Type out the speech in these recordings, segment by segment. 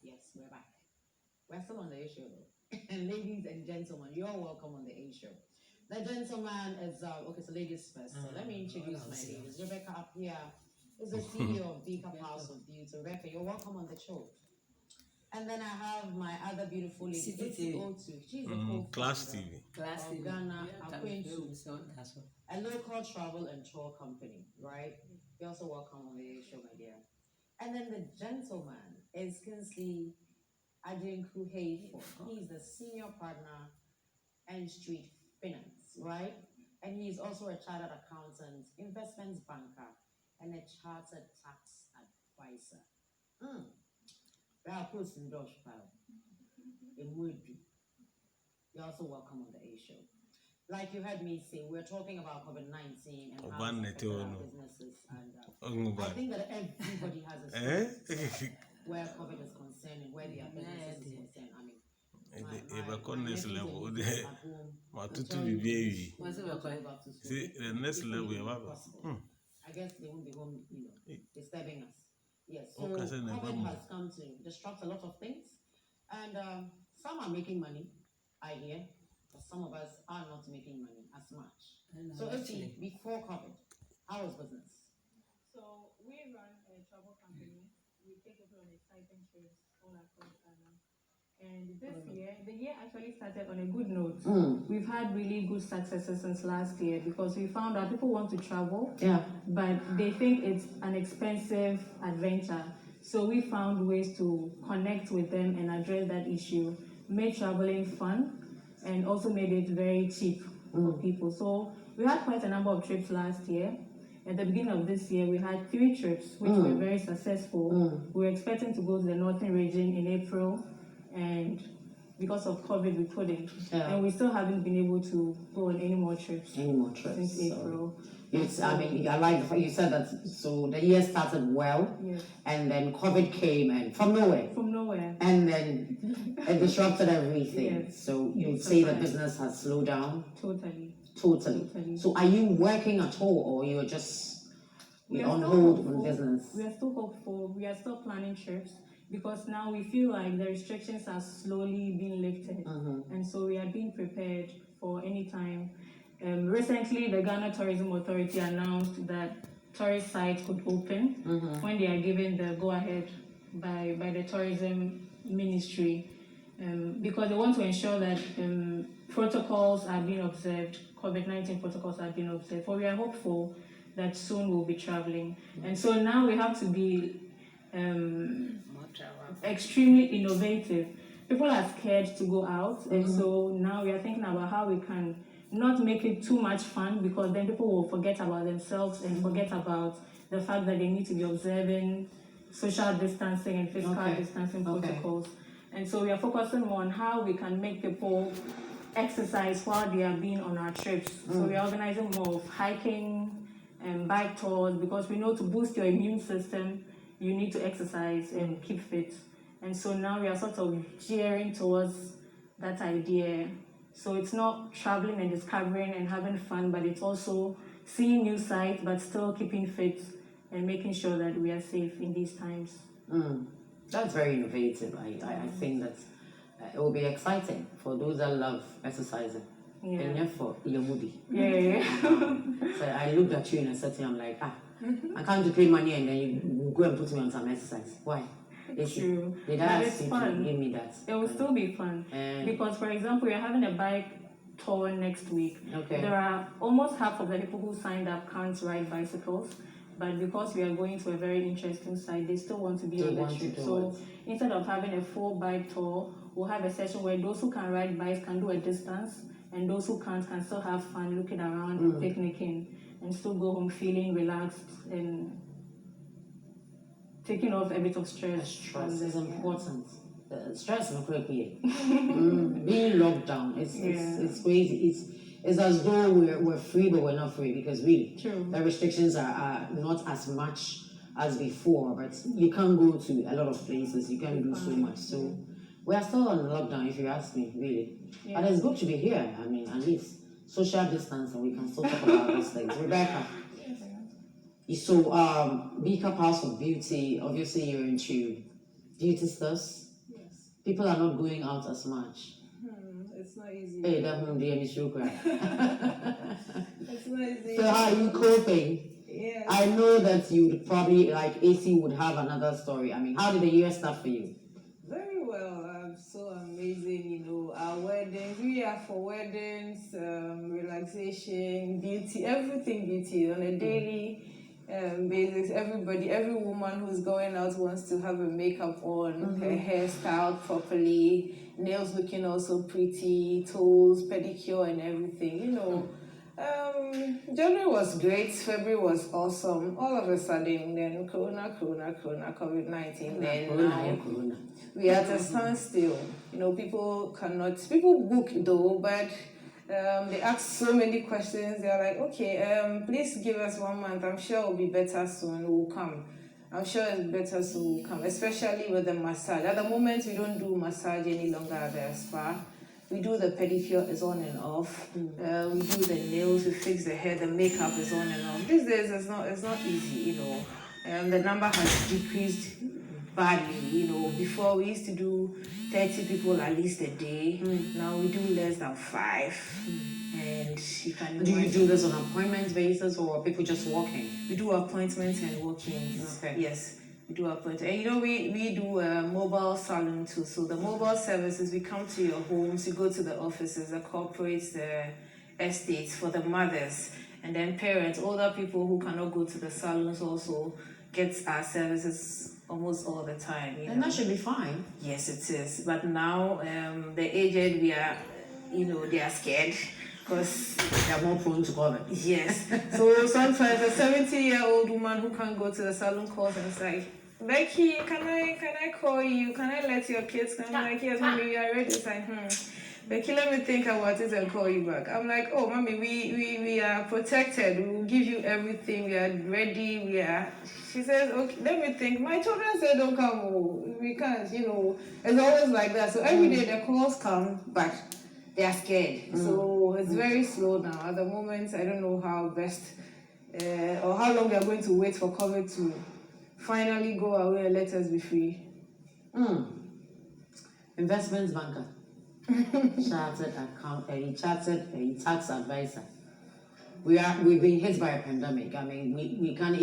Yes, we're back. We're still on the A show though. And ladies and gentlemen, you're welcome on the A show. The gentleman is okay, so ladies first. So let me introduce my ladies. Rebecca up here is the CEO of Beacon House of Beauty. Rebecca, you're welcome on the show. And then I have my other beautiful lady, CTO2. She's the co-founder Class TV. of Ghana Akwentu, a local travel and tour company, right? You're also welcome on the show, my dear. And then the gentleman is Kinsley Adinku Hayford. He's the senior partner and street finance, right? And he's also a chartered accountant, investments banker, and a chartered tax advisor. That person Josh Pyle. You're also welcome on the A show. Like you heard me say, we're talking about COVID-19 and how it's affected our businesses. And I think that everybody has a story where COVID is concerned and where their business is concerned. I mean, the next level. I guess they won't be home, disturbing us. Yes, so COVID has come to disrupt a lot of things, and some are making money, I hear, but some of us are not making money as much. So before COVID, how was business? So we run a travel company. We take people on exciting trips all across Ghana. And this year, the year actually started on a good note. We've had really good successes since last year because we found out people want to travel, but they think it's an expensive adventure. So we found ways to connect with them and address that issue, made traveling fun, and also made it very cheap for people. So we had quite a number of trips last year. At the beginning of this year, we had 3 trips, which were very successful. We were expecting to go to the northern region in April, and because of COVID, we couldn't. And we still haven't been able to go on any more trips since April. Yes, I mean, I like you said that. So the year started well, and then COVID came and from nowhere, and then it disrupted everything. Yes. So you would say that business has slowed down. Totally. So are you working at all, or you're just on hold on business? We are still hopeful. We are still planning trips because now we feel like the restrictions are slowly being lifted, and so we are being prepared for any time. Recently, the Ghana Tourism Authority announced that tourist sites could open when they are given the go-ahead by the Tourism Ministry, because they want to ensure that protocols are being observed, COVID-19 protocols are being observed. For we are hopeful that soon we'll be traveling. And so now we have to be extremely innovative. People are scared to go out, and so now we are thinking about how we can not make it too much fun, because then people will forget about themselves and forget about the fact that they need to be observing social distancing and physical distancing protocols. And so we are focusing on how we can make people exercise while they are being on our trips. So we are organizing more of hiking and bike tours, because we know to boost your immune system, you need to exercise and keep fit. And so now we are sort of gearing towards that idea. So it's not traveling and discovering and having fun, but it's also seeing new sites, but still keeping fit and making sure that we are safe in these times. That's very innovative. I think that it will be exciting for those that love exercising. And therefore, you're moody. So I looked at you in a setting, I'm like, I can't pay money and then you go and put me on some exercise. Why? It's true. Did I ask you to give me that? It will still be fun. Because, for example, we're having a bike tour next week. There are almost half of the people who signed up can't ride bicycles. But because we are going to a very interesting site, they still want to be on the trip. So instead of having a full bike tour, we'll have a session where those who can ride bikes can do a distance, and those who can't can still have fun looking around and picnicking, and still go home feeling relaxed and taking off a bit of stress. Stress is important. Stress is not crazy. Being locked down, it's crazy. It's as though we're free, but we're not free, because really, the restrictions are not as much as before, but you can't go to a lot of places, you can't do so much. So we are still on lockdown, if you ask me, really. But it's good to be here. I mean, at least social distance, and we can still talk about these things. Rebecca, so Beacon House of Beauty, obviously you're into beauty stuff, people are not going out as much. It's not easy. Hey, that won't be any sugar. It's not easy. So how are you coping? Yeah. I know that you would probably, like AC would have another story. I mean, how did the year start for you? Very well. So amazing, you know, our weddings, we are for weddings, relaxation, beauty, everything beauty on a daily basis. Every woman who's going out wants to have her makeup on, her hair styled properly, nails looking also pretty, toes, pedicure and everything, you know. January was great, February was awesome. All of a sudden, then Corona, COVID-19, then now we are at a standstill. You know, people book though, but they ask so many questions. They're like, okay, please give us 1 month. I'm sure it'll be better soon. We'll come. I'm sure it's better soon. We'll come, especially with the massage. At the moment, we don't do massage any longer at the spa. We do the pedicure is on and off. We do the nails, we fix the hair, the makeup is on and off. These days it's not easy, you know. The number has decreased badly, you know. Before we used to do 30 people at least a day. Now we do less than 5. And you can Do you do this on appointment basis or people just walking? We do appointments and walk-ins. Okay. Yes. We do appointments. And you know, we do a mobile salon too. So the mobile services, we come to your homes, you go to the offices, the corporates, the estates for the mothers. And then parents, older people who cannot go to the salons also get our services almost all the time. And that should be fine. Yes, it is. But now the aged, they are scared. Because they are more prone to COVID. Yes. So sometimes a 70-year-old woman who can't go to the salon calls and is like, Becky, can I call you? Can I let your kids come? I'm like, yes, mommy, we are ready. It's like, Becky, let me think about it and call you back. I'm like, oh, mommy, we are protected. We will give you everything. We are ready. She says, okay, let me think. My children say don't come. Oh, we can't, you know. It's always like that. So every day the calls come, but they are scared. So it's very slow now. At the moment, I don't know how best or how long we are going to wait for COVID to finally go away and let us be free. Investments banker, chartered tax advisor. We've been hit by a pandemic. I mean, we can't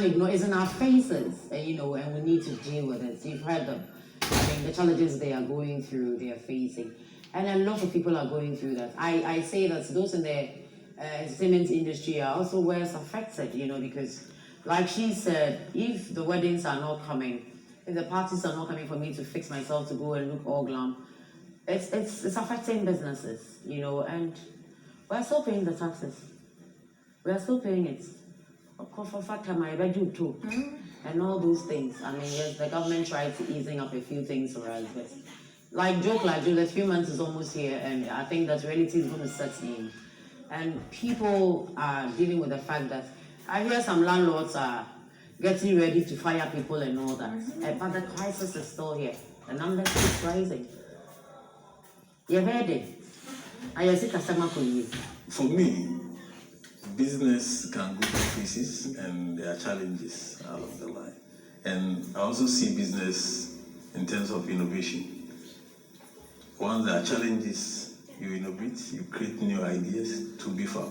ignore. It's in our faces, you know, and we need to deal with it. You've heard them. I mean, the challenges they are going through, they are facing. And a lot of people are going through that. I say that those in the entertainment industry are also worse affected, you know, because like she said, if the weddings are not coming, if the parties are not coming for me to fix myself to go and look all glam, it's affecting businesses, you know, and we're still paying the taxes. We are still paying it. Of course, for Fatima, I do too. And all those things. I mean, yes, the government tried to easing up a few things for us, but like joke, the 3 months is almost here, and I think that reality is going to set in. And people are dealing with the fact that I hear some landlords are getting ready to fire people and all that. But the crisis is still here. The numbers keep rising. You've heard it. I see customer for you. For me, business can go through phases and there are challenges along the line. And I also see business in terms of innovation. Once there are challenges, you innovate, you create new ideas to beef up.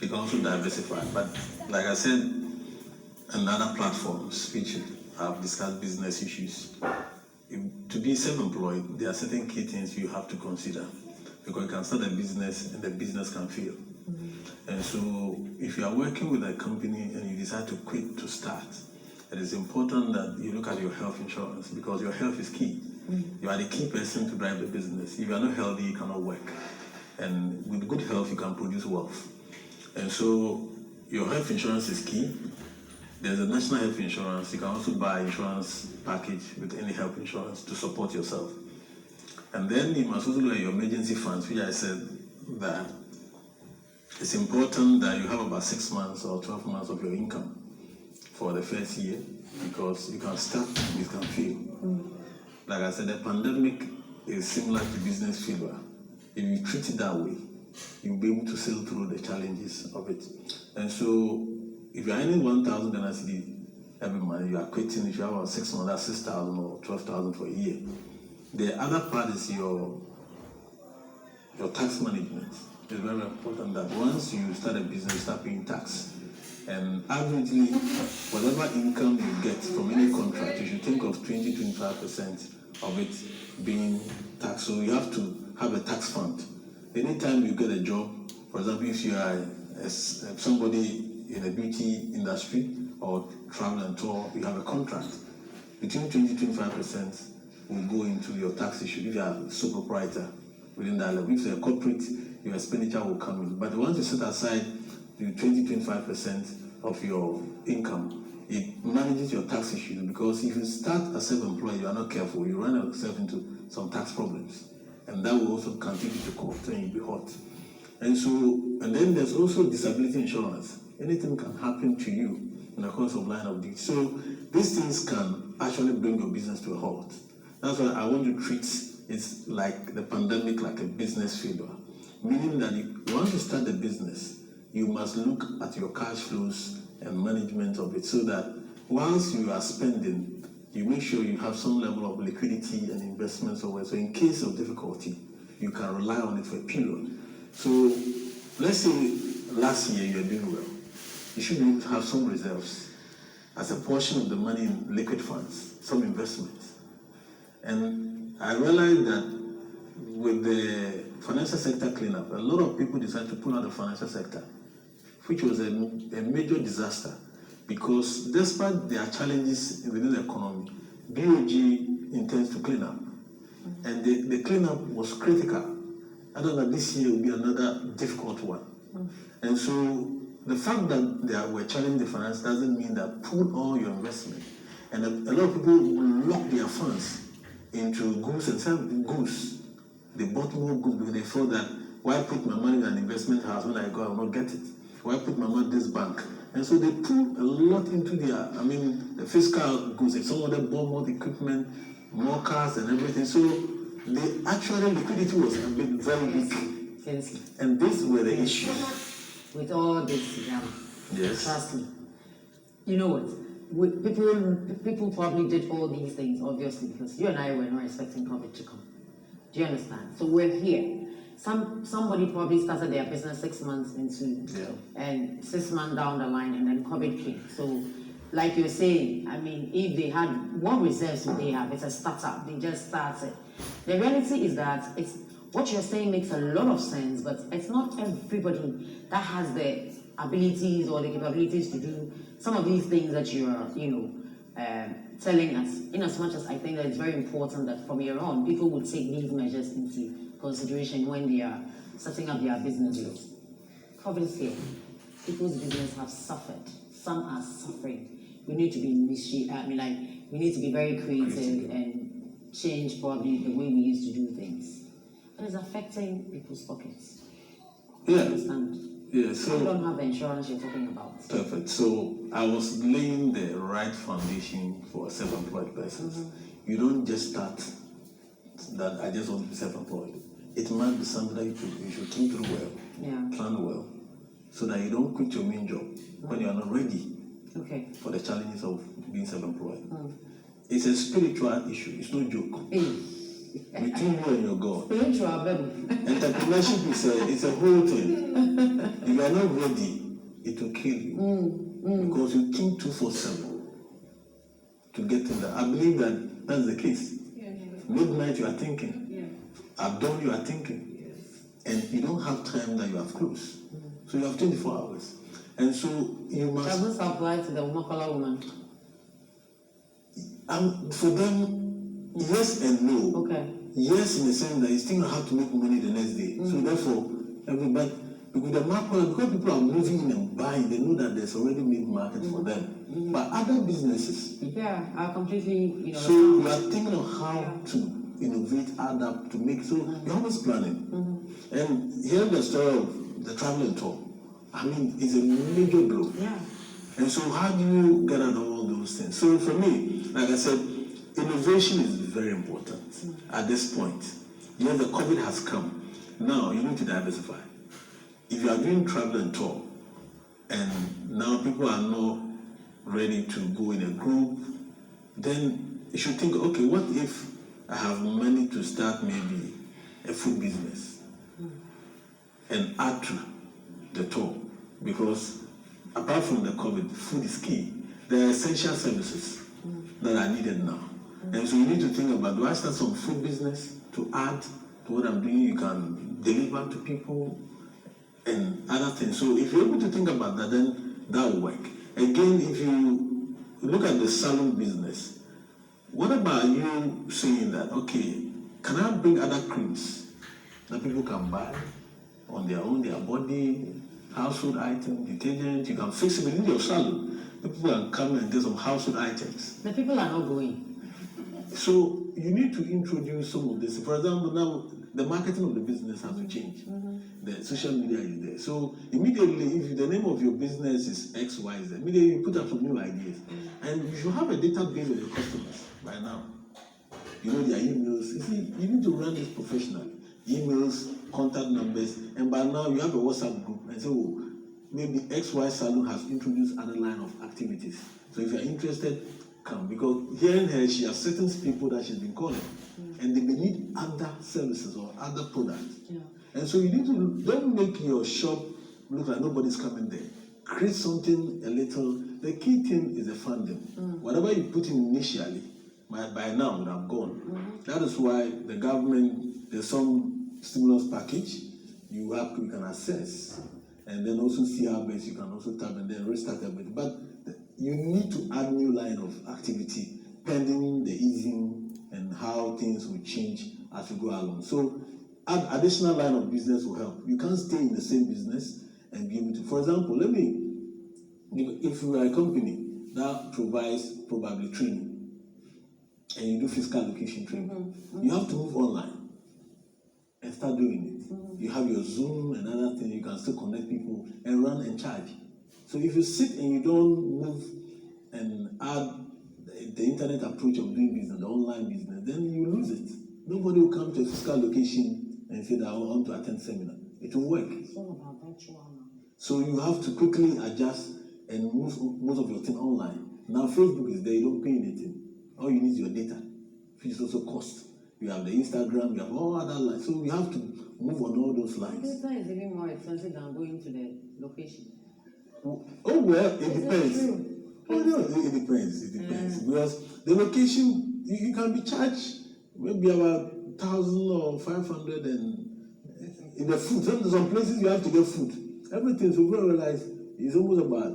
You can also diversify. But like I said, on other platforms which have discussed business issues, to be self-employed, there are certain key things you have to consider. Because you can start a business and the business can fail. And so if you are working with a company and you decide to quit to start, it is important that you look at your health insurance because your health is key. You are the key person to drive the business. If you are not healthy, you cannot work. And with good health, you can produce wealth. And so your health insurance is key. There's a national health insurance. You can also buy insurance package with any health insurance to support yourself. And then you must also look at your emergency funds, which I said that it's important that you have about 6 months or 12 months of your income for the first year because you can start, you can fail. Like I said, the pandemic is similar to business failure. If you treat it that way, you'll be able to sail through the challenges of it. And so, if you're earning 1,000 NCD every month. You are quitting. If you have about 6 months, that's 6,000 or 12,000 for a year. The other part is your tax management. It's very important that once you start a business, you start paying tax. And averagely, whatever income you get from any contract, you should think of 20-25% of it being taxed. So you have to have a tax fund. Anytime you get a job, for example, if you are somebody in the beauty industry or travel and tour, you have a contract, between 20-25% will go into your tax issue. If you are a sole proprietor within that level, if you're a corporate, your expenditure will come in. But once you set aside the 20-25% of your income, it manages your tax issue, because if you start as self-employed, you are not careful, you run yourself into some tax problems. And that will also continue to court and you'll be hot. And then there's also disability insurance. Anything can happen to you in the course of line of duty. So these things can actually bring your business to a halt. That's why I want to treat it like the pandemic, like a business failure. Meaning that once you start the business, you must look at your cash flows and management of it, so that once you are spending, you make sure you have some level of liquidity and investment somewhere. So in case of difficulty, you can rely on it for a period. So let's say last year you're doing well. You should be able to have some reserves as a portion of the money in liquid funds, some investments. And I realized that with the financial sector cleanup, a lot of people decided to pull out the financial sector, which was a major disaster, because despite their challenges within the economy, BOG intends to clean up. And the cleanup was critical. I don't know, this year will be another difficult one. And so the fact that we're challenging the finance doesn't mean that pull all your investment. And a lot of people will lock their funds into goods and goods. They bought more goods because they thought that, why put my money in an investment house when I go, I will not get it? Why put my money in this bank? And so they put a lot into the fiscal goods. If some of them bought more equipment, more cars and everything. So the actual liquidity was very big. And these were the issues. With all this, yes. Trust me. You know what? People probably did all these things, obviously, because you and I were not expecting COVID to come. Do you understand? So we're here. Somebody probably started their business 6 months into, and 6 months down the line, and then COVID came. So, like you're saying, I mean, if they had, what reserves would they have? It's a startup. They just started. The reality is that what you're saying makes a lot of sense, but it's not everybody that has the abilities or the capabilities to do some of these things that you're, telling us. In as much as I think that it's very important that from here on, people would take these measures into consideration when they are setting up their businesses. COVID is here. People's business have suffered. Some are suffering. We need to be we need to be very creative and change probably the way we used to do things. And it's affecting people's pockets. Yeah. Understand? Yeah, so you don't have the insurance you're talking about. Perfect. So I was laying the right foundation for self-employed persons. You don't just start that I just want to be self-employed. It might be something that you should think through well, plan well, so that you don't quit your main job when you are not ready for the challenges of being self-employed. It's a spiritual issue. It's no joke. Between you and your God. Entrepreneurship is a whole thing. If you are not ready, it will kill you. Because you think 247 to get to that. I believe that that's the case. Midnight you are thinking. At dawn you are thinking. And you don't have time that you have closed. So you have 24 hours. And so you must. Does this apply to the Umakala woman? For them, yes and no. Okay. Yes, in the sense that you still have to make money the next day. So therefore, everybody, because the market, because people are moving in and buying, they know that there's already made market for them. But other businesses, are completely, so we are thinking of how to innovate, adapt, to make. So you're always planning. And hearing the story of the travel and tour, I mean, it's a major blow. And so how do you get out of all those things? So for me, like I said, innovation is very important at this point. Yes, the COVID has come. Now you need to diversify. If you are doing travel and tour, and now people are not ready to go in a group, then you should think, okay, what if I have money to start maybe a food business and add to the tour? Because apart from the COVID, food is key. There are essential services that are needed now. And so you need to think about, do I start some food business to add to what I'm doing? You can deliver to people and other things. So if you're able to think about that, then that will work. Again, if you look at the salon business, what about you saying that, okay, can I bring other creams that people can buy on their own, their body, household items, detergent, you can fix it within your salon. The people can come and get some household items. The people are not going. So you need to introduce some of this. For example, now the marketing of the business has to change. The social media is there. So immediately, if the name of your business is XYZ, immediately you put up some new ideas. And you should have a database of your customers by now. You know their emails. You see, you need to run this professionally. Emails, contact numbers, and by now you have a WhatsApp group. And so maybe XY Salon has introduced other line of activities. So if you're interested, come. Because hearing her, she has certain people that she's been calling. And they may need other services or other products. Yeah. And so you need to, don't make your shop look like nobody's coming there. Create something a little. The key thing is the funding. Whatever you put in initially, by now would have gone. That is why the government, there's some stimulus package you can access, and then also see how best you can also tap and then restart everything. But you need to add new line of activity pending the easing and how things will change as we go along. So add additional line of business will help. You can't stay in the same business and be able to, for example, if you are a company that provides probably training and you do physical location training, you have to move online and start doing it. You have your Zoom and other things, you can still connect people and run and charge. So if you sit and you don't move and add the internet approach of doing business, the online business, then you lose it. Nobody will come to a physical location and say that I want to attend seminar. It will work. It's all about virtual now. So you have to quickly adjust and move most of your thing online. Now Facebook is there, you don't pay anything. All you need is your data, which is also cost. You have the Instagram, you have all other lines. So you have to move on all those lines. Data is even more expensive than going to the location. Oh well, it depends. Oh no, it depends. It depends. Because the location, you can be charged maybe about 1,000 or 500, and in the food. Some places you have to get food. Everything, so we realize it's almost about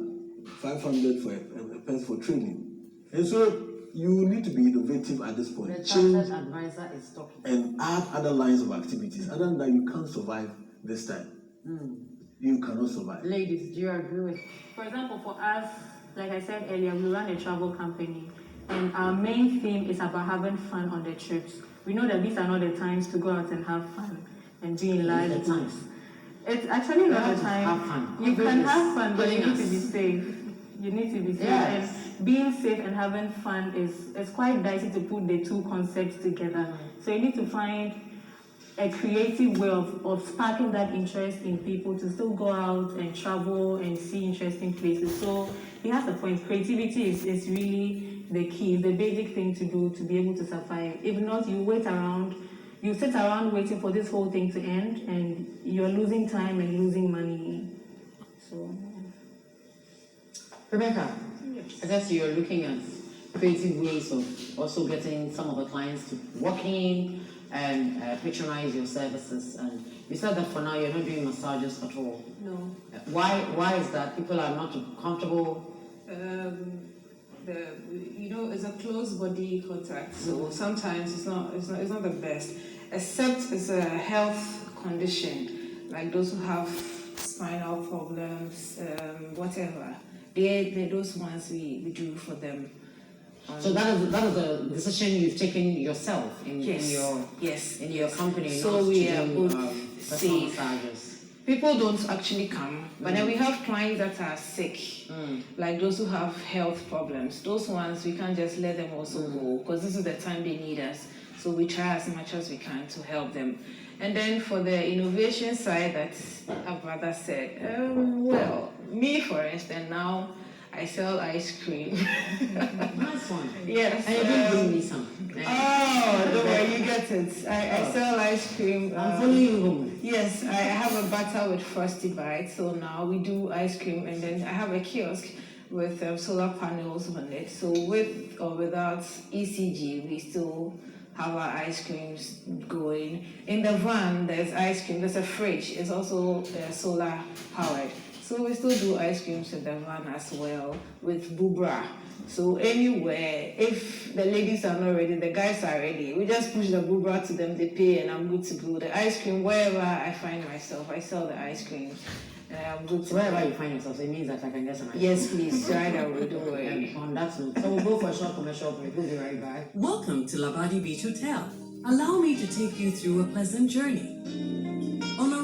500 for a person for training. And so you need to be innovative at this point. The chartered advisor is talking. And add other lines of activities. Other than that, you can't survive this time. You cannot survive. Ladies, do you agree with? For example, for us, like I said earlier, we run a travel company, and our main theme is about having fun on the trips. We know that these are not the times to go out and have fun and be in live groups. It's actually not the time. Have fun. You can have fun, but you need to Yes. be safe. You need to be safe. Yes. And being safe and having fun is quite dicey to put the two concepts together. So you need to find a creative way of sparking that interest in people to still go out and travel and see interesting places. So he has a point. Creativity is really the key, the basic thing to do to be able to survive. If not, you sit around waiting for this whole thing to end, and you're losing time and losing money. So, Rebecca, I guess you're looking at creative ways of also getting some of the clients to walk in and patronize your services. And you said that for now you're not doing massages at all. No. Why is that? People are not comfortable. It's a close body contact, so sometimes it's not the best, except it's a health condition, like those who have spinal problems, whatever. They're those ones we do for them. So that is a decision you've taken yourself in your company. So not we to are do, both personal safe. massages. People don't actually come, but then we have clients that are sick, like those who have health problems. Those ones, we can't just let them also go, because this is the time they need us. So we try as much as we can to help them. And then for the innovation side that our brother said, well, me for instance, now I sell ice cream. Nice one. Yes. And you didn't bring me some. Oh, don't worry, you get it. I sell ice cream. I'm following you home. Yes, I have a butter with Frosty Bites. So now we do ice cream, and then I have a kiosk with solar panels on it. So with or without ECG, we still have our ice creams going. In the van, there's ice cream. There's a fridge. It's also solar powered. So we still do ice creams in the van as well with Bubra. So anywhere, if the ladies are not ready, the guys are ready. We just push the Bubra to them, they pay, and I'm good to go. The ice cream, wherever I find myself, I sell the ice cream. I'm good to Wherever go. you find yourself, it means that I can get some ice cream. Yes, please. Right away, don't worry. On that note, so we'll go for a short commercial break. We'll be right back. Welcome to Labadi Beach Hotel. Allow me to take you through a pleasant journey. On a